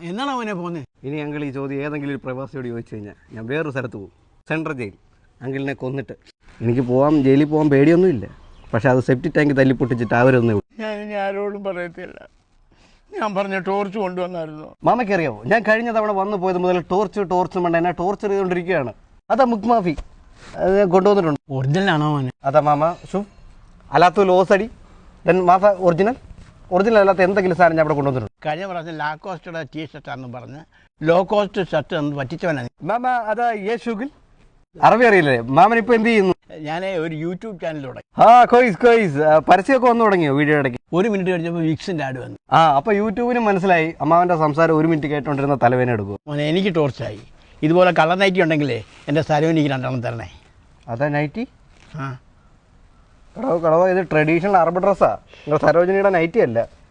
എന്നാണ് അവനെ പോകുന്നത്? ഇനി അങ്കിൾ ഈ ചോദ്യം ഏതെങ്കിലും ഒരു പ്രവാസിയോട് ചോദിച്ചു കഴിഞ്ഞാൽ ഞാൻ വേറൊരു സ്ഥലത്ത് പോകും, സെൻട്രൽ ജയിൽ. അങ്കിളിനെ കൊന്നിട്ട് എനിക്ക് പോകാം, ജയിലിൽ പോകാൻ പേടിയൊന്നുമില്ല. പക്ഷെ അത് സെപ്റ്റി ടാങ്ക് തല്ലി പൊട്ടിച്ചിട്ട് അവരൊന്നും ഞാൻ ഇനി ആരോടും പറയത്തില്ല. ഞാൻ പറഞ്ഞ ടോർച്ച് കൊണ്ടുവന്നായിരുന്നു. മാമയ്ക്കറിയാവോ, ഞാൻ കഴിഞ്ഞ തവണ വന്നു പോയത് മുതൽ ടോർച്ച് വേണ്ട എന്നെ ടോർച്ചർ ചെയ്തുകൊണ്ടിരിക്കുകയാണ്. അതാ മുക്ക് മാഫി അത് ഞാൻ കൊണ്ടുവന്നിട്ടുണ്ട്. ഒറിജിനൽ ആണോ മോനെ? അതാ മാമ ഷൂ അല്ലാത്ത ലോസടി ദെൻ മാഫ ഒറിജിനൽ അല്ലാത്ത എന്തെങ്കിലും സാധനം ഞാൻ അവിടെ കൊണ്ടുവന്നിട്ടുണ്ട്. കഴിഞ്ഞ പ്രാവശ്യം ലാ കോസ്റ്റയുടെ ടീഷർട്ടാണെന്ന് പറഞ്ഞ് ലോ കോസ്റ്റ് ഷർട്ട് എന്ന് പറ്റിച്ചവനാണ്. മാമ അതാ യേശുഗിൽ അറബി അറിയില്ലേ മാമൻ? ഇപ്പൊ എന്ത് ചെയ്യുന്നു? ഞാൻ ഒരു യൂട്യൂബ് ചാനൽ തുടങ്ങി. കോയ്സ് പരസ്യമൊക്കെ വന്നു തുടങ്ങിയോ വീഡിയോ ഇടയ്ക്ക്? 1 മിനിറ്റ് കഴിഞ്ഞപ്പോൾ വിക്സിന്റെ ആഡ് വന്നു. അപ്പൊ യൂട്യൂബിനും മനസ്സിലായി അമ്മാവന്റെ സംസാരം 1 മിനിറ്റ് കേട്ടോണ്ടിരുന്ന തലവേന എടുക്കും. മോനെ എനിക്ക് ടോർച്ചായി. ഇതുപോലെ കളർ നൈറ്റി ഉണ്ടെങ്കിലേ എൻ്റെ സരോനിക്ക് 2 എണ്ണം തരണേ. അതാ നൈറ്റി? കടവോ ഇത് ട്രഡീഷണൽ അറബ് ഡ്രസ്സാ, നിങ്ങൾ സരോജിനിയുടെ നൈറ്റി അല്ല.